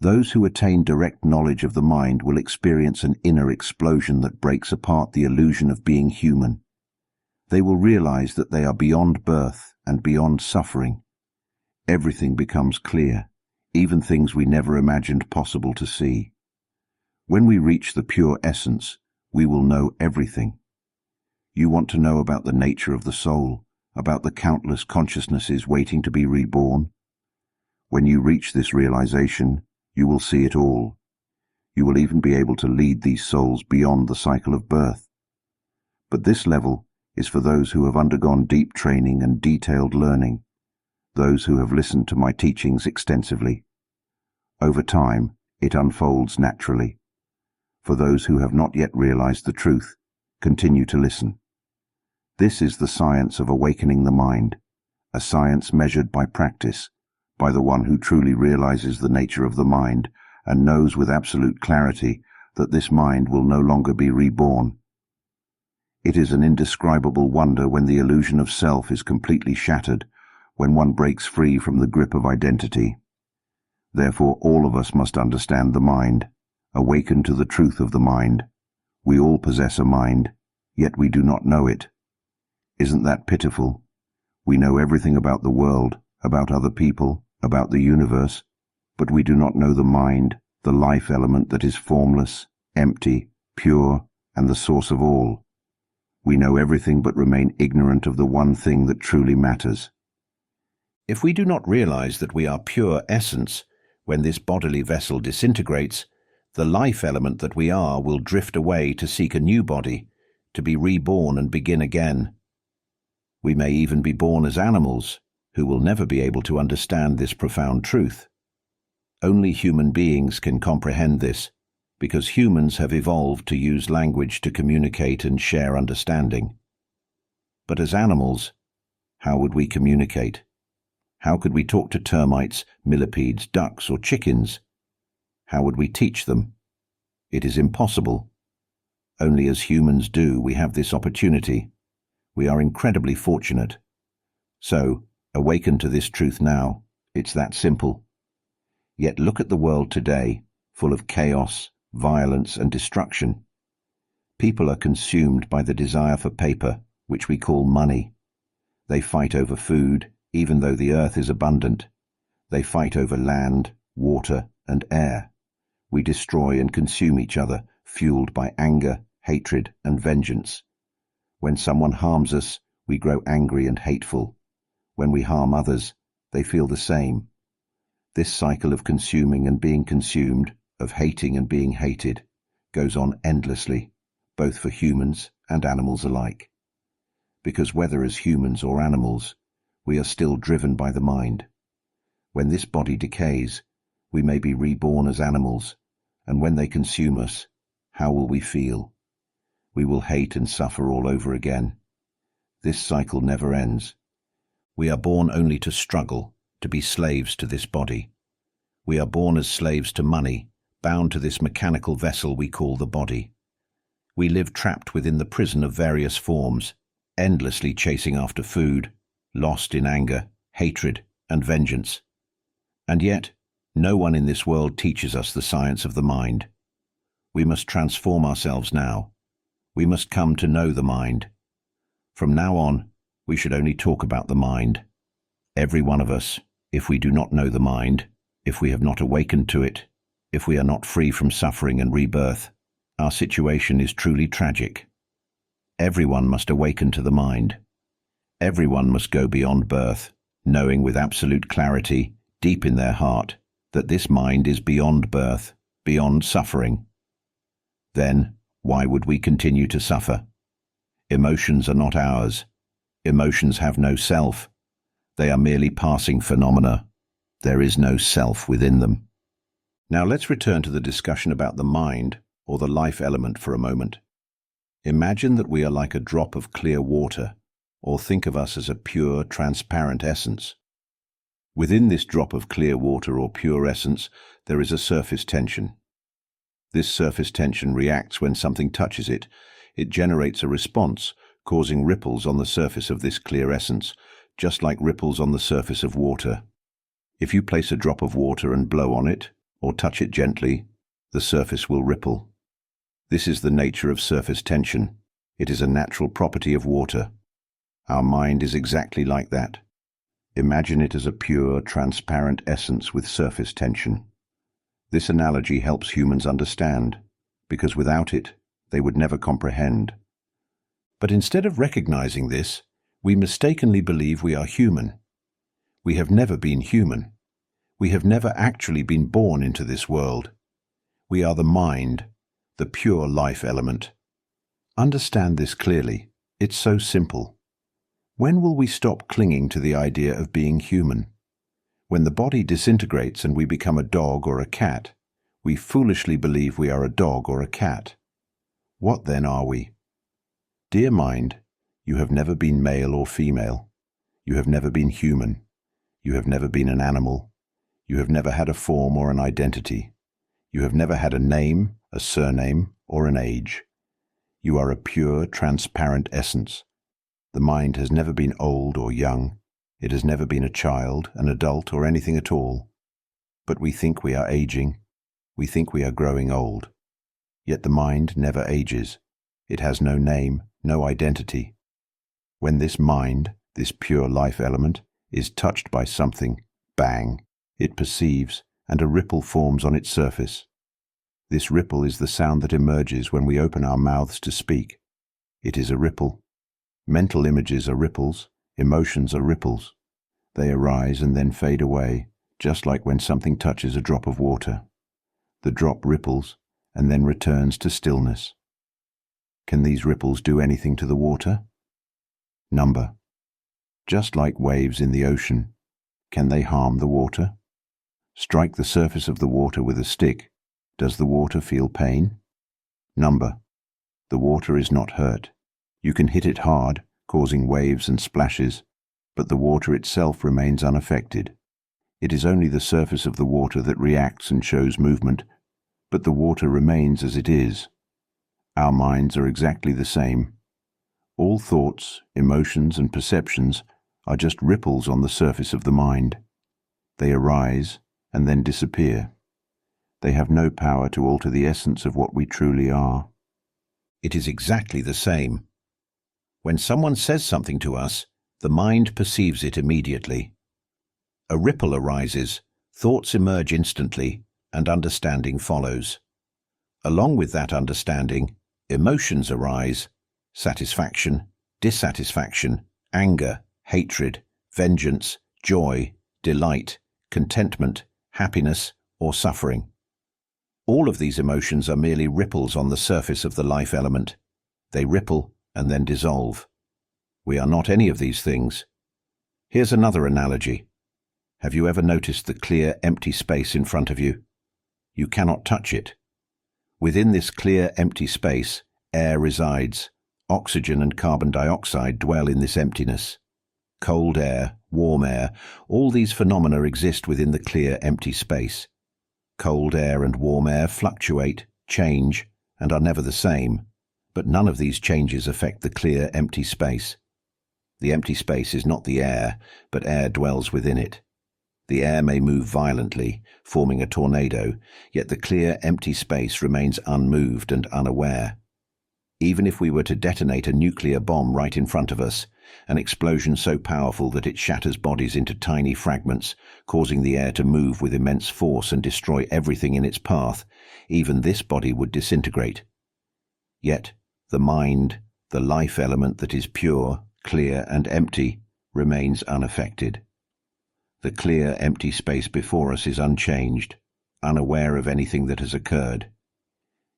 Those who attain direct knowledge of the mind will experience an inner explosion that breaks apart the illusion of being human. They will realize that they are beyond birth and beyond suffering. Everything becomes clear, even things we never imagined possible to see. When we reach the pure essence, we will know everything. You want to know about the nature of the soul, about the countless consciousnesses waiting to be reborn? When you reach this realization, you will see it all. You will even be able to lead these souls beyond the cycle of birth. But this level is for those who have undergone deep training and detailed learning, those who have listened to my teachings extensively. Over time, it unfolds naturally. For those who have not yet realized the truth, continue to listen. This is the science of awakening the mind, a science measured by practice, by the one who truly realizes the nature of the mind and knows with absolute clarity that this mind will no longer be reborn. It is an indescribable wonder when the illusion of self is completely shattered, when one breaks free from the grip of identity. Therefore, all of us must understand the mind, awaken to the truth of the mind. We all possess a mind, yet we do not know it. Isn't that pitiful? We know everything about the world, about other people, about the universe, but we do not know the mind, the life element that is formless, empty, pure, and the source of all. We know everything but remain ignorant of the one thing that truly matters. If we do not realize that we are pure essence, when this bodily vessel disintegrates, the life element that we are will drift away to seek a new body, to be reborn and begin again. We may even be born as animals, who will never be able to understand this profound truth. Only human beings can comprehend this, because humans have evolved to use language to communicate and share understanding. But as animals, how would we communicate? How could we talk to termites, millipedes, ducks, or chickens? How would we teach them? It is impossible. Only as humans do we have this opportunity. We are incredibly fortunate. So, awaken to this truth now. It's that simple. Yet look at the world today, full of chaos, violence, and destruction. People are consumed by the desire for paper, which we call money. They fight over food, even though the earth is abundant. They fight over land, water, and air. We destroy and consume each other, fueled by anger, hatred, and vengeance. When someone harms us, we grow angry and hateful. When we harm others, they feel the same. This cycle of consuming and being consumed, of hating and being hated, goes on endlessly, both for humans and animals alike. Because whether as humans or animals, we are still driven by the mind. When this body decays, we may be reborn as animals, and when they consume us, how will we feel? We will hate and suffer all over again. This cycle never ends. We are born only to struggle, to be slaves to this body. We are born as slaves to money, bound to this mechanical vessel we call the body. We live trapped within the prison of various forms, endlessly chasing after food, lost in anger, hatred, and vengeance. And yet, no one in this world teaches us the science of the mind. We must transform ourselves now. We must come to know the mind. From now on, we should only talk about the mind. Every one of us, if we do not know the mind, if we have not awakened to it, if we are not free from suffering and rebirth, our situation is truly tragic. Everyone must awaken to the mind. Everyone must go beyond birth, knowing with absolute clarity, deep in their heart, that this mind is beyond birth, beyond suffering. Then, why would we continue to suffer? Emotions are not ours. Emotions have no self. They are merely passing phenomena. There is no self within them. Now let's return to the discussion about the mind, or the life element, for a moment. Imagine that we are like a drop of clear water, or think of us as a pure, transparent essence. Within this drop of clear water or pure essence, there is a surface tension. This surface tension reacts when something touches it. It generates a response, causing ripples on the surface of this clear essence, just like ripples on the surface of water. If you place a drop of water and blow on it, or touch it gently, the surface will ripple. This is the nature of surface tension. It is a natural property of water. Our mind is exactly like that. Imagine it as a pure, transparent essence with surface tension. This analogy helps humans understand. because without it, they would never comprehend. But instead of recognizing this, we mistakenly believe we are human. We have never been human. We have never actually been born into this world. We are the mind, the pure life element. Understand this clearly. It's so simple. When will we stop clinging to the idea of being human? When the body disintegrates and we become a dog or a cat, we foolishly believe we are a dog or a cat. What then are we? Dear mind, you have never been male or female. You have never been human. You have never been an animal. You have never had a form or an identity. You have never had a name, a surname, or an age. You are a pure, transparent essence. The mind has never been old or young. It has never been a child, an adult, or anything at all. But we think we are aging. We think we are growing old. Yet the mind never ages. It has no name, no identity. When this mind, this pure life element, is touched by something, bang, it perceives, and a ripple forms on its surface. This ripple is the sound that emerges when we open our mouths to speak. It is a ripple. Mental images are ripples. Emotions are ripples. They arise and then fade away, just like when something touches a drop of water. The drop ripples and then returns to stillness. Can these ripples do anything to the water? Number. Just like waves in the ocean, can they harm the water? Strike the surface of the water with a stick. Does the water feel pain? Number. The water is not hurt. You can hit it hard, causing waves and splashes, but the water itself remains unaffected. It is only the surface of the water that reacts and shows movement, but the water remains as it is. Our minds are exactly the same. All thoughts, emotions, and perceptions are just ripples on the surface of the mind. They arise and then disappear. They have no power to alter the essence of what we truly are. It is exactly the same. When someone says something to us, the mind perceives it immediately. A ripple arises, thoughts emerge instantly, and understanding follows. Along with that understanding, emotions arise: satisfaction, dissatisfaction, anger, hatred, vengeance, joy, delight, contentment, happiness, or suffering. All of these emotions are merely ripples on the surface of the life element. They ripple and then dissolve. We are not any of these things. Here's another analogy. Have you ever noticed the clear, empty space in front of you? You cannot touch it. Within this clear, empty space, air resides. Oxygen and carbon dioxide dwell in this emptiness. Cold air, warm air, all these phenomena exist within the clear, empty space. Cold air and warm air fluctuate, change, and are never the same, but none of these changes affect the clear, empty space. The empty space is not the air, but air dwells within it. The air may move violently, forming a tornado, yet the clear, empty space remains unmoved and unaware. Even if we were to detonate a nuclear bomb right in front of us, an explosion so powerful that it shatters bodies into tiny fragments, causing the air to move with immense force and destroy everything in its path, even this body would disintegrate. Yet, the mind, the life element that is pure, clear, and empty, remains unaffected. The clear, empty space before us is unchanged, unaware of anything that has occurred.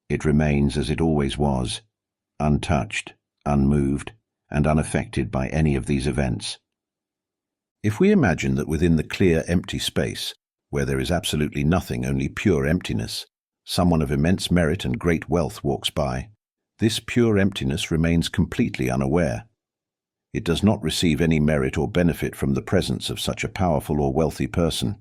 It remains as it always was, untouched, unmoved, and unaffected by any of these events. If we imagine that within the clear, empty space, where there is absolutely nothing, only pure emptiness, someone of immense merit and great wealth walks by, this pure emptiness remains completely unaware. It does not receive any merit or benefit from the presence of such a powerful or wealthy person.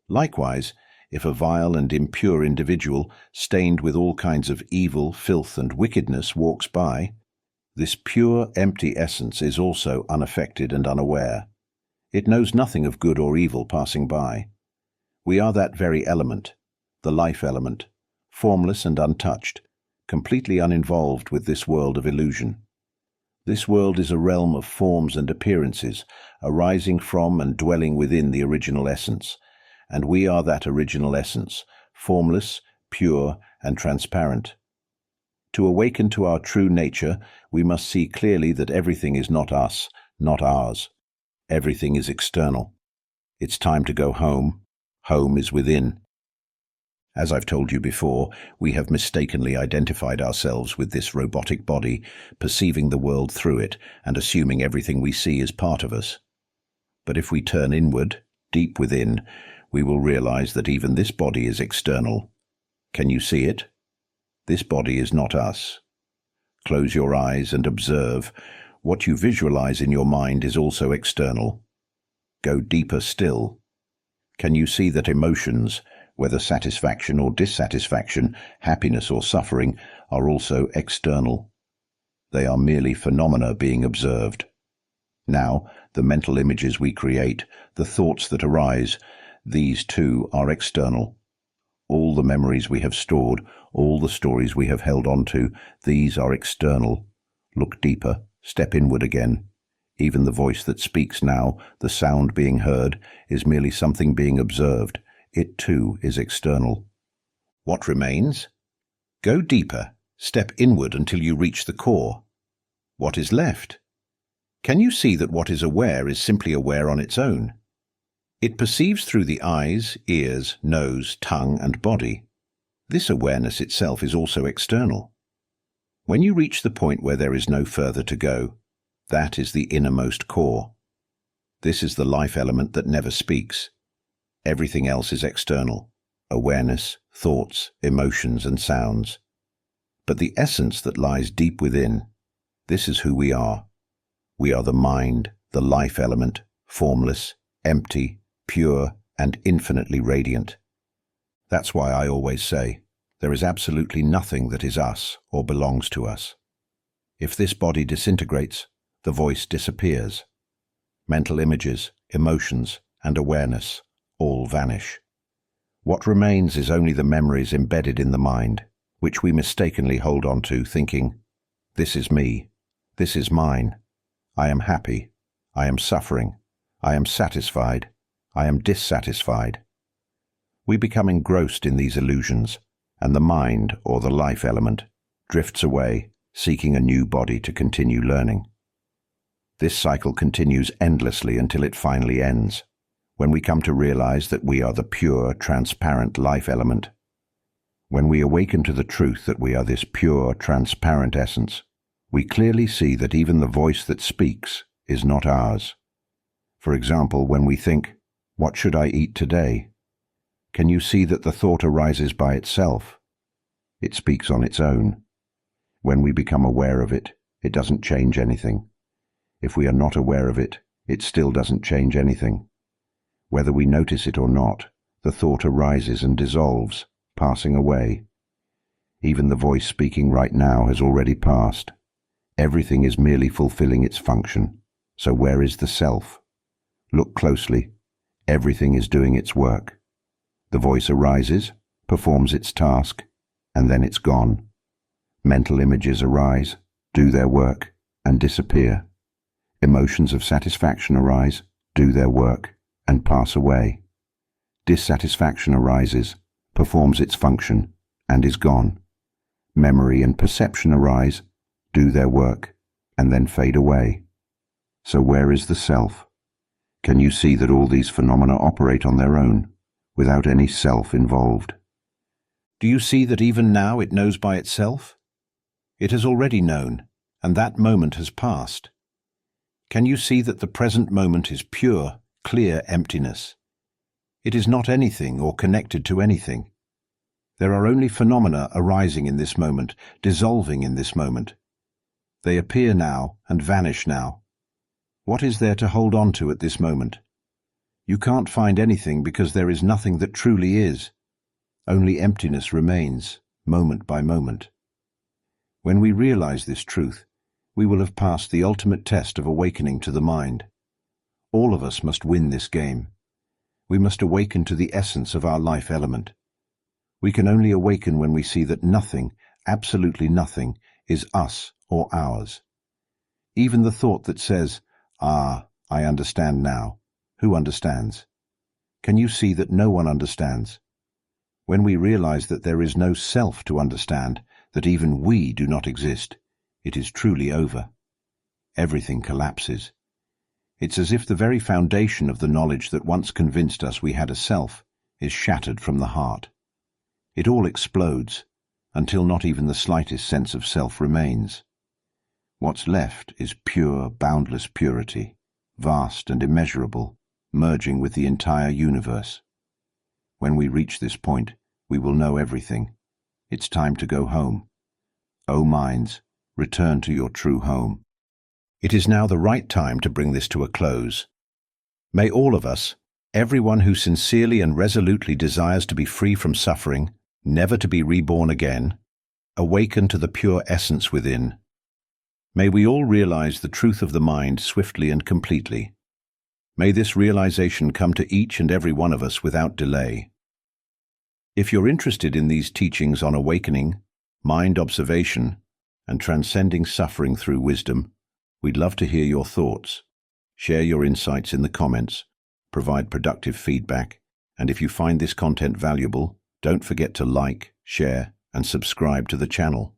Likewise, if a vile and impure individual, stained with all kinds of evil, filth, and wickedness, walks by, this pure, empty essence is also unaffected and unaware. It knows nothing of good or evil passing by. We are that very element, the life element, formless and untouched, completely uninvolved with this world of illusion. This world is a realm of forms and appearances, arising from and dwelling within the original essence, and we are that original essence, formless, pure, and transparent, To awaken to our true nature, we must see clearly that everything is not us, not ours. Everything is external. It's time to go home. Home is within. As I've told you before, we have mistakenly identified ourselves with this robotic body, perceiving the world through it and assuming everything we see is part of us. But if we turn inward, deep within, we will realize that even this body is external. Can you see it? This body is not us. Close your eyes and observe. What you visualize in your mind is also external. Go deeper still. Can you see that emotions, whether satisfaction or dissatisfaction, happiness or suffering, are also external? They are merely phenomena being observed. Now, the mental images we create, the thoughts that arise, these too are external. All the memories we have stored, all the stories we have held on to, these are external. Look deeper, step inward again. Even the voice that speaks now, the sound being heard, is merely something being observed. It too is external. What remains? Go deeper, step inward until you reach the core. What is left? Can you see that what is aware is simply aware on its own? It perceives through the eyes, ears, nose, tongue, and body. This awareness itself is also external. When you reach the point where there is no further to go, that is the innermost core. This is the life element that never speaks. Everything else is external: awareness, thoughts, emotions, and sounds. But the essence that lies deep within, this is who we are. We are the mind, the life element, formless, empty, pure, and infinitely radiant. That's why I always say, there is absolutely nothing that is us or belongs to us. If this body disintegrates, the voice disappears. Mental images, emotions, and awareness all vanish. What remains is only the memories embedded in the mind, which we mistakenly hold on to, thinking, this is me, this is mine, I am happy, I am suffering, I am satisfied, I am dissatisfied. We become engrossed in these illusions, and the mind, or the life element, drifts away, seeking a new body to continue learning. This cycle continues endlessly until it finally ends, when we come to realize that we are the pure, transparent life element. When we awaken to the truth that we are this pure, transparent essence, we clearly see that even the voice that speaks is not ours. For example, when we think, what should I eat today? Can you see that the thought arises by itself? It speaks on its own. When we become aware of it, it doesn't change anything. If we are not aware of it, it still doesn't change anything. Whether we notice it or not, the thought arises and dissolves, passing away. Even the voice speaking right now has already passed. Everything is merely fulfilling its function. So where is the self? Look closely. Everything is doing its work. The voice arises, performs its task, and then it's gone. Mental images arise, do their work, and disappear. Emotions of satisfaction arise, do their work, and pass away. Dissatisfaction arises, performs its function, and is gone. Memory and perception arise, do their work, and then fade away. So where is the self? Can you see that all these phenomena operate on their own, without any self involved? Do you see that even now it knows by itself? It has already known, and that moment has passed. Can you see that the present moment is pure, clear emptiness? It is not anything or connected to anything. There are only phenomena arising in this moment, dissolving in this moment. They appear now and vanish now. What is there to hold on to at this moment? You can't find anything because there is nothing that truly is. Only emptiness remains, moment by moment. When we realize this truth, we will have passed the ultimate test of awakening to the mind. All of us must win this game. We must awaken to the essence of our life element. We can only awaken when we see that nothing, absolutely nothing, is us or ours. Even the thought that says, "Ah, I understand now." Who understands? Can you see that no one understands? When we realize that there is no self to understand, that even we do not exist, it is truly over. Everything collapses. It's as if the very foundation of the knowledge that once convinced us we had a self is shattered from the heart. It all explodes, until not even the slightest sense of self remains. What's left is pure, boundless purity, vast and immeasurable, merging with the entire universe. When we reach this point, we will know everything. It's time to go home. O minds, return to your true home. It is now the right time to bring this to a close. May all of us, everyone who sincerely and resolutely desires to be free from suffering, never to be reborn again, awaken to the pure essence within. May we all realize the truth of the mind swiftly and completely. May this realization come to each and every one of us without delay. If you're interested in these teachings on awakening, mind observation, and transcending suffering through wisdom, we'd love to hear your thoughts. Share your insights in the comments, provide productive feedback, and if you find this content valuable, don't forget to like, share, and subscribe to the channel.